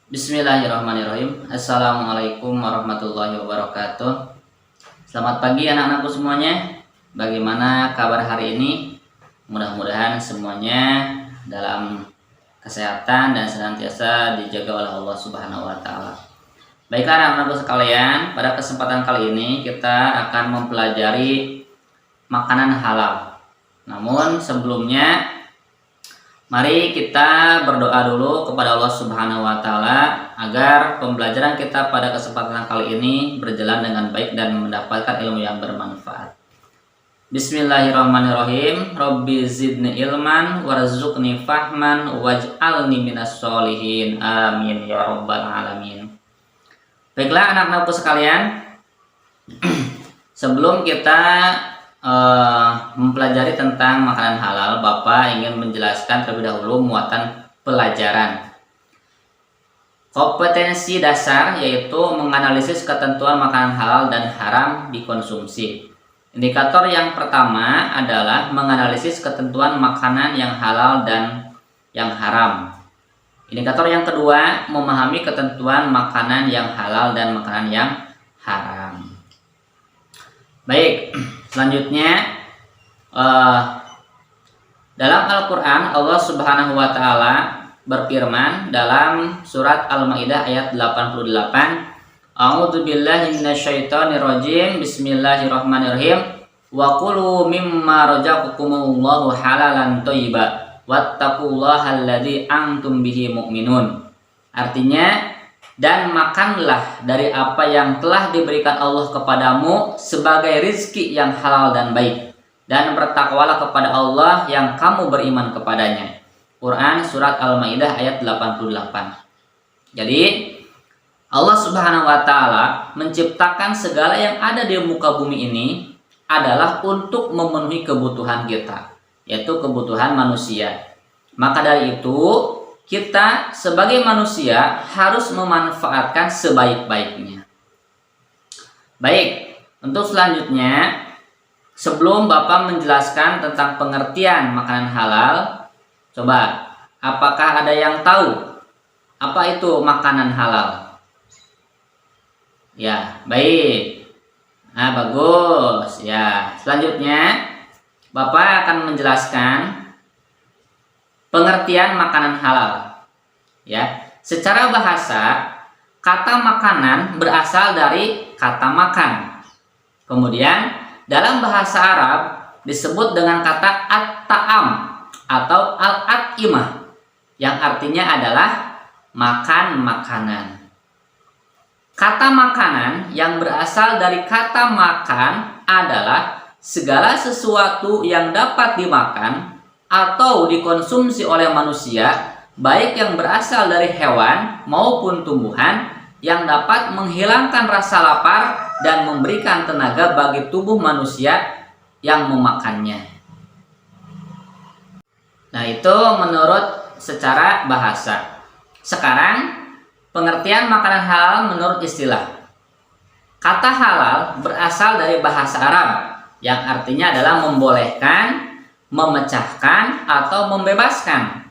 Bismillahirrahmanirrahim. Assalamualaikum warahmatullahi wabarakatuh. Selamat pagi anak-anakku semuanya. Bagaimana kabar hari ini? Mudah-mudahan semuanya dalam kesehatan dan senantiasa dijaga oleh Allah Subhanahu wa taala. Baiklah anak-anakku sekalian, pada kesempatan kali ini kita akan mempelajari makanan halal. Namun sebelumnya mari kita berdoa dulu kepada Allah Subhanahu wa taala agar pembelajaran kita pada kesempatan kali ini berjalan dengan baik dan mendapatkan ilmu yang bermanfaat. Bismillahirrahmanirrahim. Rabbi zidni ilman warzuqni fahman waj'alni minas sholihin. Amin ya rabbal alamin. Baiklah anak-anakku sekalian, sebelum kita mempelajari tentang makanan halal, Bapak ingin menjelaskan terlebih dahulu muatan pelajaran. Kompetensi dasar yaitu menganalisis ketentuan makanan halal dan haram dikonsumsi. Indikator yang pertama adalah menganalisis ketentuan makanan yang halal dan yang haram. Indikator yang kedua, memahami ketentuan makanan yang halal dan makanan yang haram. Baik, selanjutnya dalam Al-Quran Allah Subhanahu wa taala berfirman dalam surat Al-Maidah ayat 88, A'udzubillahi minasyaitonirrajim. Bismillahirrahmanirrahim. Wa kulu mimma razaqakumullahu halalan thayyiba wattaqullaha alladzi antum bihi mu'minun. Artinya, dan makanlah dari apa yang telah diberikan Allah kepadamu sebagai rizki yang halal dan baik, dan bertakwalah kepada Allah yang kamu beriman kepadanya. Quran surat Al-Maidah ayat 88. Jadi Allah Subhanahu wa taala menciptakan segala yang ada di muka bumi ini adalah untuk memenuhi kebutuhan kita, yaitu kebutuhan manusia. Maka dari itu kita sebagai manusia harus memanfaatkan sebaik-baiknya. Baik, untuk selanjutnya, sebelum Bapak menjelaskan tentang pengertian makanan halal, coba, apakah ada yang tahu apa itu makanan halal? Ya, baik. Nah, bagus. Ya, selanjutnya Bapak akan menjelaskan pengertian makanan halal. Ya, secara bahasa, kata makanan berasal dari kata makan. Kemudian dalam bahasa Arab disebut dengan kata at-ta'am atau al-at'imah yang artinya adalah makan makanan. Kata makanan yang berasal dari kata makan adalah segala sesuatu yang dapat dimakan atau dikonsumsi oleh manusia, baik yang berasal dari hewan maupun tumbuhan, yang dapat menghilangkan rasa lapar dan memberikan tenaga bagi tubuh manusia yang memakannya. Nah, itu menurut secara bahasa. Sekarang pengertian makanan halal menurut istilah. Kata halal berasal dari bahasa Arab yang artinya adalah membolehkan, memecahkan, atau membebaskan.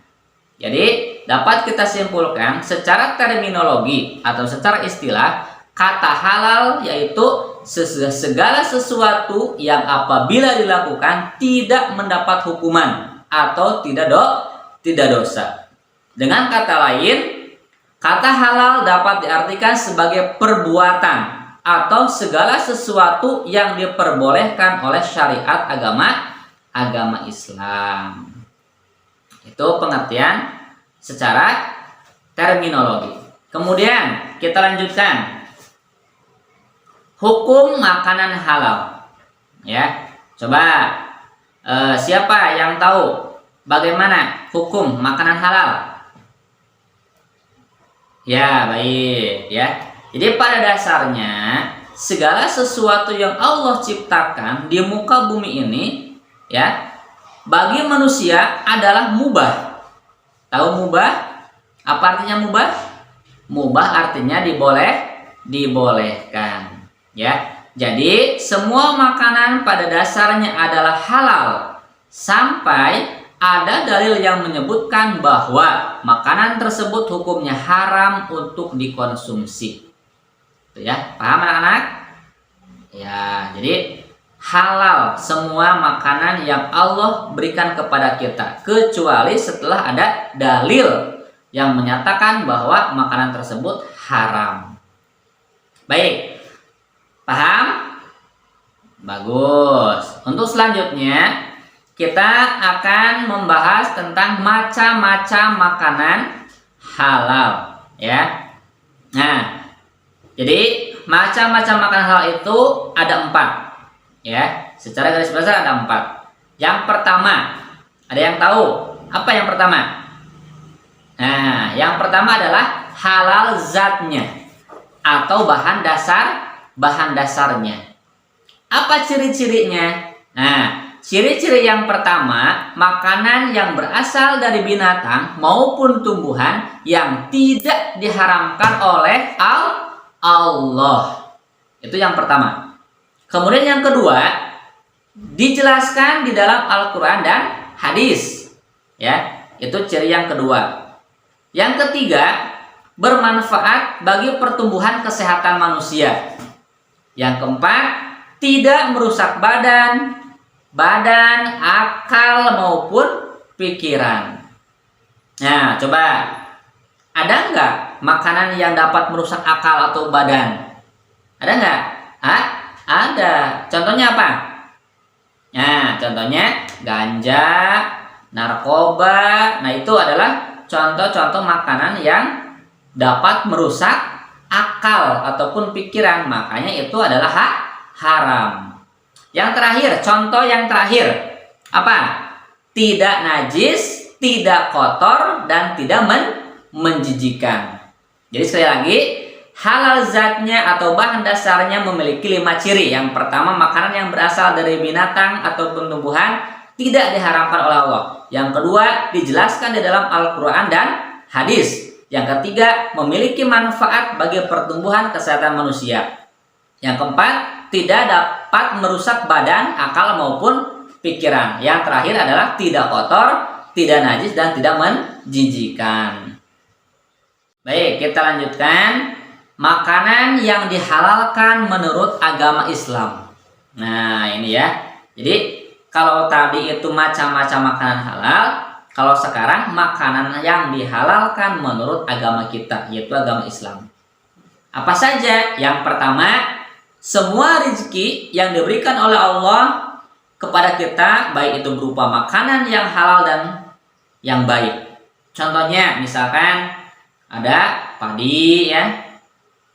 Jadi dapat kita simpulkan secara terminologi atau secara istilah, kata halal yaitu segala sesuatu yang apabila dilakukan tidak mendapat hukuman atau tidak dosa. Dengan kata lain, kata halal dapat diartikan sebagai perbuatan atau segala sesuatu yang diperbolehkan oleh syariat agama Islam. Itu pengertian secara terminologi. Kemudian kita lanjutkan hukum makanan halal. Ya, coba siapa yang tahu bagaimana hukum makanan halal? Ya, baik ya. Jadi pada dasarnya segala sesuatu yang Allah ciptakan di muka bumi ini, ya, bagi manusia adalah mubah. Tahu mubah? Apa artinya mubah? Mubah artinya dibolehkan, ya. Jadi semua makanan pada dasarnya adalah halal sampai ada dalil yang menyebutkan bahwa makanan tersebut hukumnya haram untuk dikonsumsi. Itu ya, paham anak-anak? Ya, jadi halal semua makanan yang Allah berikan kepada kita, kecuali setelah ada dalil yang menyatakan bahwa makanan tersebut haram. Baik, paham? Bagus. Untuk selanjutnya kita akan membahas tentang macam-macam makanan halal, ya. Nah, jadi macam-macam makanan halal itu ada 4, ya. Secara garis besar ada 4. Yang pertama, ada yang tahu apa yang pertama? Nah, yang pertama adalah halal zatnya atau bahan dasarnya. Apa ciri-cirinya? Nah, ciri-ciri yang pertama, makanan yang berasal dari binatang maupun tumbuhan yang tidak diharamkan oleh Allah. Itu yang pertama. Kemudian yang kedua, dijelaskan di dalam Al-Quran dan hadis. Ya, itu ciri yang kedua. Yang ketiga, bermanfaat bagi pertumbuhan kesehatan manusia. Yang keempat, tidak merusak badan, akal maupun pikiran. Nah, coba ada nggak makanan yang dapat merusak akal atau badan? Ada nggak? Ada. Contohnya apa? Nah, contohnya ganja, narkoba. Nah, itu adalah contoh-contoh makanan yang dapat merusak akal ataupun pikiran. Makanya itu adalah haram. Yang terakhir, contoh yang terakhir apa? Tidak najis, tidak kotor, dan tidak menjijikan. Jadi sekali lagi, halal zatnya atau bahan dasarnya memiliki 5 ciri. Yang pertama, makanan yang berasal dari binatang ataupun tumbuhan tidak diharamkan oleh Allah. Yang kedua, dijelaskan di dalam Al-Quran dan hadis. Yang ketiga, memiliki manfaat bagi pertumbuhan kesehatan manusia. Yang keempat, tidak dapat merusak badan, akal maupun pikiran. Yang terakhir adalah tidak kotor, tidak najis, dan tidak menjijikan. Baik, kita lanjutkan. Makanan yang dihalalkan menurut agama Islam. Nah, ini ya. Jadi, kalau tadi itu macam-macam makanan halal, kalau sekarang makanan yang dihalalkan menurut agama kita, yaitu agama Islam. Apa saja? Yang pertama, semua rezeki yang diberikan oleh Allah kepada kita, baik itu berupa makanan yang halal dan yang baik. Contohnya, misalkan ada padi, ya,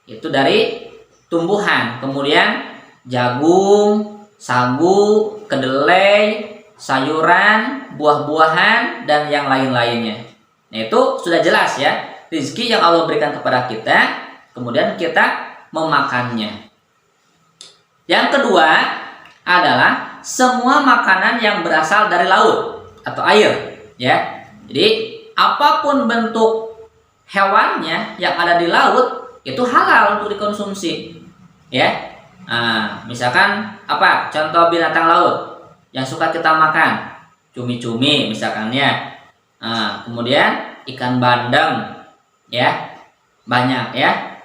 itu dari tumbuhan. Kemudian jagung, sagu, kedelai, sayuran, buah-buahan, dan yang lain-lainnya. Nah, itu sudah jelas ya, rezeki yang Allah berikan kepada kita, kemudian kita memakannya. Yang kedua adalah semua makanan yang berasal dari laut atau air, ya. Jadi apapun bentuk hewannya yang ada di laut itu halal untuk dikonsumsi, ya. Nah, misalkan apa? Contoh binatang laut yang suka kita makan, cumi-cumi misalkannya. Nah, kemudian ikan bandeng, ya, banyak ya.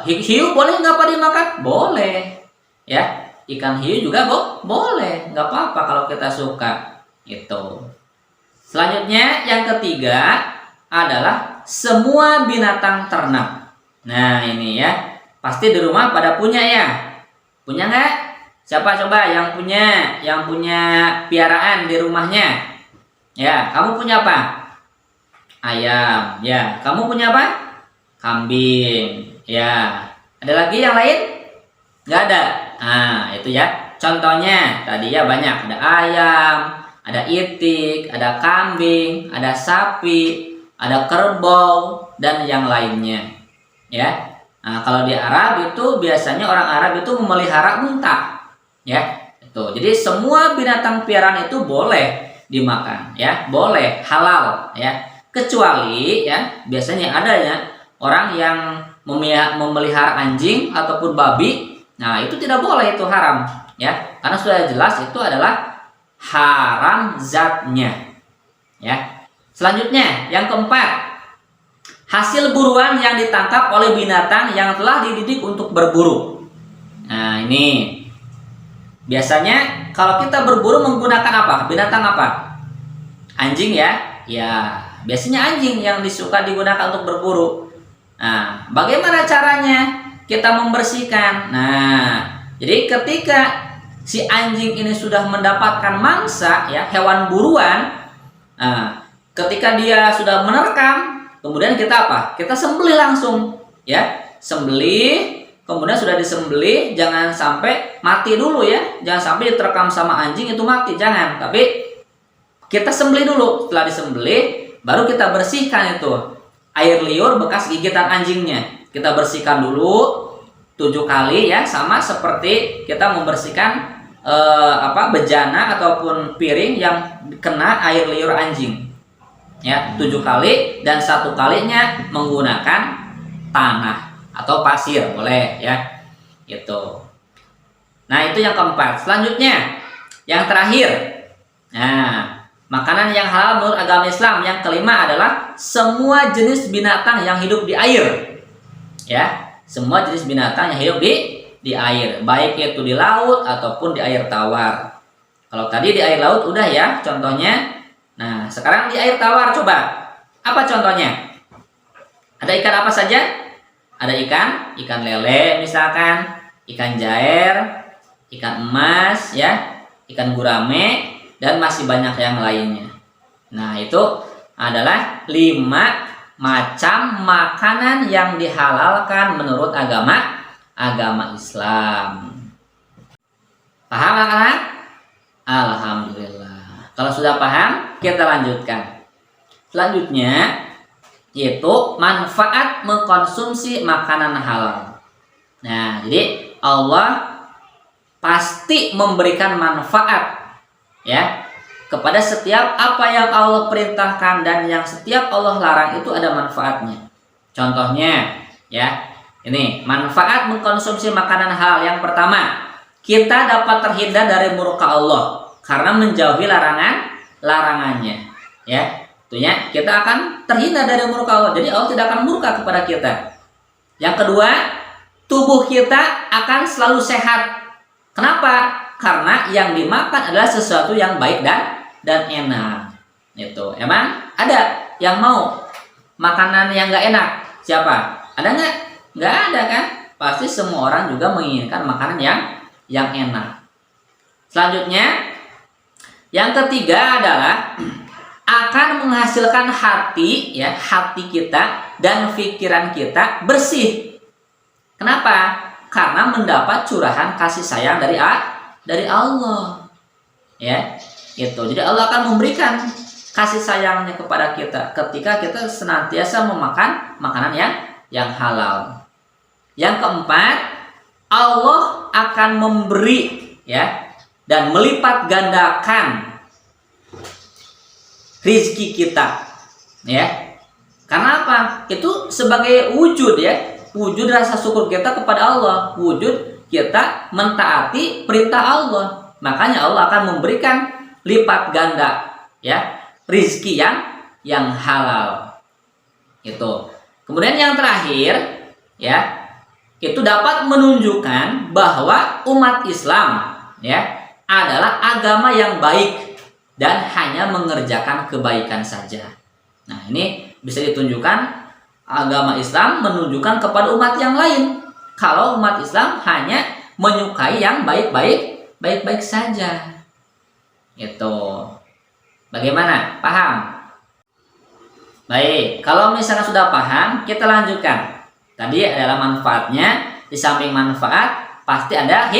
Hiu boleh nggak Pak dimakan? Boleh. Ya, ikan hiu juga boleh, nggak apa-apa kalau kita suka. Itu. Selanjutnya yang ketiga adalah semua binatang ternak. Nah, ini ya, pasti di rumah pada punya ya. Punya nggak? Siapa coba yang punya piaraan di rumahnya? Ya, kamu punya apa? Ayam. Ya, kamu punya apa? Kambing. Ya, ada lagi yang lain? Nggak ada. Nah, itu ya. Contohnya tadi ya banyak. Ada ayam, ada itik, ada kambing, ada sapi, ada kerbau, dan yang lainnya. Ya. Nah, kalau di Arab itu biasanya orang Arab itu memelihara unta. Ya. Itu. Jadi semua binatang piaraan itu boleh dimakan, ya. Boleh, halal, ya. Kecuali ya, biasanya ada ya orang yang memelihara anjing ataupun babi. Nah, itu tidak boleh, itu haram, ya. Karena sudah jelas itu adalah haram zatnya. Ya. Selanjutnya, yang keempat, hasil buruan yang ditangkap oleh binatang yang telah dididik untuk berburu. Nah, ini biasanya kalau kita berburu menggunakan apa? Binatang apa? Anjing ya? Ya, biasanya anjing yang disuka digunakan untuk berburu. Nah, bagaimana caranya kita membersihkan? Nah, jadi ketika si anjing ini sudah mendapatkan mangsa, ya, hewan buruan, nah, ketika dia sudah menerkam, kemudian kita apa? Kita sembelih langsung, ya, sembelih. Kemudian sudah disembelih, jangan sampai mati dulu ya, jangan sampai diterkam sama anjing itu mati, jangan. Tapi kita sembelih dulu. Setelah disembelih, baru kita bersihkan itu air liur bekas gigitan anjingnya. Kita bersihkan dulu 7 kali ya, sama seperti kita membersihkan bejana ataupun piring yang kena air liur anjing. Ya, 7 kali, dan 1 kalinya menggunakan tanah atau pasir boleh ya, gitu. Nah, itu yang keempat. Selanjutnya yang terakhir, nah, makanan yang halal menurut agama Islam yang kelima adalah semua jenis binatang yang hidup di air, ya, semua jenis binatang yang hidup di air, baik itu di laut ataupun di air tawar. Kalau tadi di air laut udah ya contohnya. Nah, sekarang di air tawar, coba apa contohnya? Ada ikan apa saja? Ada ikan lele misalkan, ikan jair, ikan emas ya, ikan gurame, dan masih banyak yang lainnya. Nah, itu adalah 5 macam makanan yang dihalalkan menurut agama Islam. Paham anak-anak? Alhamdulillah. Kalau sudah paham, kita lanjutkan. Selanjutnya yaitu manfaat mengkonsumsi makanan halal. Nah, jadi Allah pasti memberikan manfaat ya kepada setiap apa yang Allah perintahkan, dan yang setiap Allah larang itu ada manfaatnya. Contohnya ya, ini manfaat mengkonsumsi makanan halal. Yang pertama, kita dapat terhindar dari murka Allah karena menjauhi larangannya ya. Tentunya kita akan terhindar dari murka Allah. Jadi Allah tidak akan murka kepada kita. Yang kedua, tubuh kita akan selalu sehat. Kenapa? Karena yang dimakan adalah sesuatu yang baik dan enak. Itu. Emang ada yang mau makanan yang nggak enak? Siapa? Ada nggak? Nggak ada kan? Pasti semua orang juga menginginkan makanan yang enak. Selanjutnya, yang ketiga adalah akan menghasilkan hati kita dan pikiran kita bersih. Kenapa? Karena mendapat curahan kasih sayang dari Allah. Ya, itu. Jadi Allah akan memberikan kasih sayangnya kepada kita ketika kita senantiasa memakan makanan yang halal. Yang keempat, Allah akan memberi ya dan melipat gandakan rizki kita ya. Karena apa? Itu sebagai wujud ya, wujud rasa syukur kita kepada Allah, wujud kita mentaati perintah Allah. Makanya Allah akan memberikan lipat ganda ya rizki yang halal. Itu. Kemudian yang terakhir ya, itu dapat menunjukkan bahwa umat Islam ya adalah agama yang baik dan hanya mengerjakan kebaikan saja. Nah, ini bisa ditunjukkan agama Islam menunjukkan kepada umat yang lain kalau umat Islam hanya menyukai yang baik-baik saja. Itu. Bagaimana? Paham? Baik, kalau misalnya sudah paham, kita lanjutkan. Tadi adalah manfaatnya, di samping manfaat pasti ada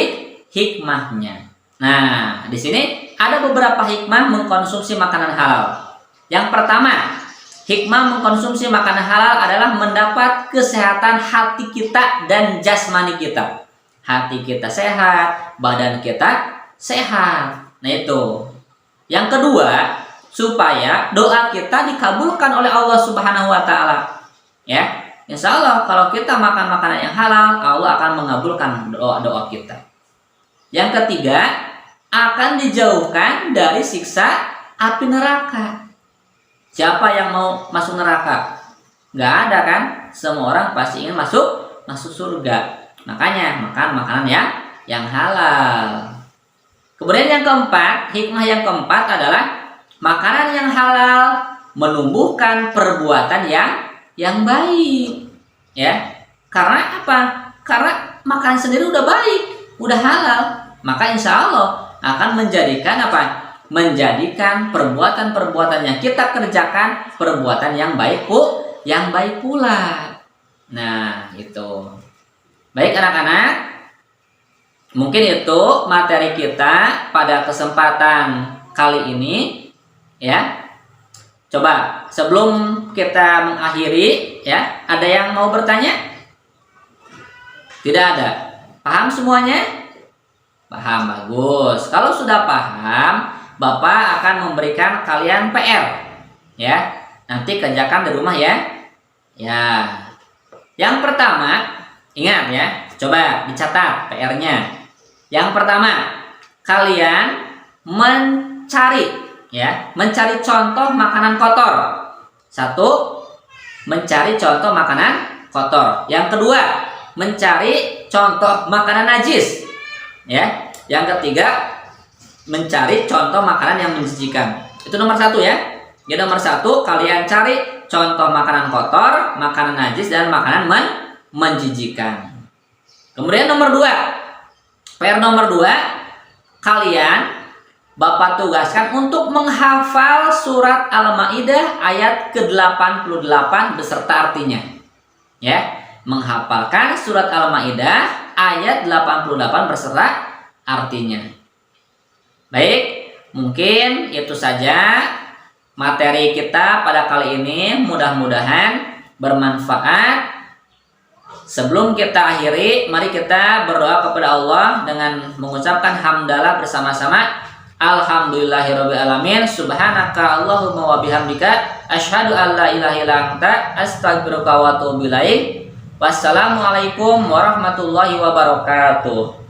hikmahnya. Nah, di sini ada beberapa hikmah mengkonsumsi makanan halal. Yang pertama, hikmah mengkonsumsi makanan halal adalah mendapat kesehatan hati kita dan jasmani kita. Hati kita sehat, badan kita sehat. Nah, itu. Yang kedua, supaya doa kita dikabulkan oleh Allah Subhanahu wa taala. Ya. Insya Allah kalau kita makan makanan yang halal, Allah akan mengabulkan doa-doa kita. Yang ketiga, akan dijauhkan dari siksa api neraka. Siapa yang mau masuk neraka? Nggak ada kan? Semua orang pasti ingin masuk surga. Makanya makan makanan yang halal. Kemudian yang keempat, hikmah yang keempat adalah makanan yang halal menumbuhkan perbuatan yang baik. Ya. Karena apa? Karena makan sendiri udah baik, udah halal. Maka insya Allah akan menjadikan apa? Menjadikan perbuatan-perbuatan yang kita kerjakan perbuatan yang baik pula. Nah, itu. Baik anak-anak, mungkin itu materi kita pada kesempatan kali ini, ya. Coba sebelum kita mengakhiri, ya, ada yang mau bertanya? Tidak ada. Paham semuanya? Paham, bagus. Kalau sudah paham, Bapak akan memberikan kalian PR, ya. Nanti kerjakan di rumah ya. Ya. Yang pertama, ingat ya, coba dicatat PR-nya. Yang pertama, kalian mencari contoh makanan kotor. Satu, mencari contoh makanan kotor. Yang kedua, mencari contoh makanan najis. Ya. Yang ketiga, mencari contoh makanan yang menjijikan. Itu nomor satu ya. Jadi nomor satu, kalian cari contoh makanan kotor, makanan najis, dan makanan menjijikan. Kemudian nomor dua, PR nomor dua, kalian Bapak tugaskan untuk menghafal surat Al-Maidah ayat ke-88 beserta artinya. Ya, menghafalkan surat Al-Maidah ayat 88 beserta artinya. Baik, mungkin itu saja materi kita pada kali ini. Mudah-mudahan bermanfaat. Sebelum kita akhiri, mari kita berdoa kepada Allah dengan mengucapkan hamdalah bersama-sama. Alhamdulillahirrabbilalamin. Subhanaka Allahumma wa bihamdika asyhadu an la ilaha illa anta astaghfiruka wa atubu ilaik. Wassalamualaikum warahmatullahi wabarakatuh.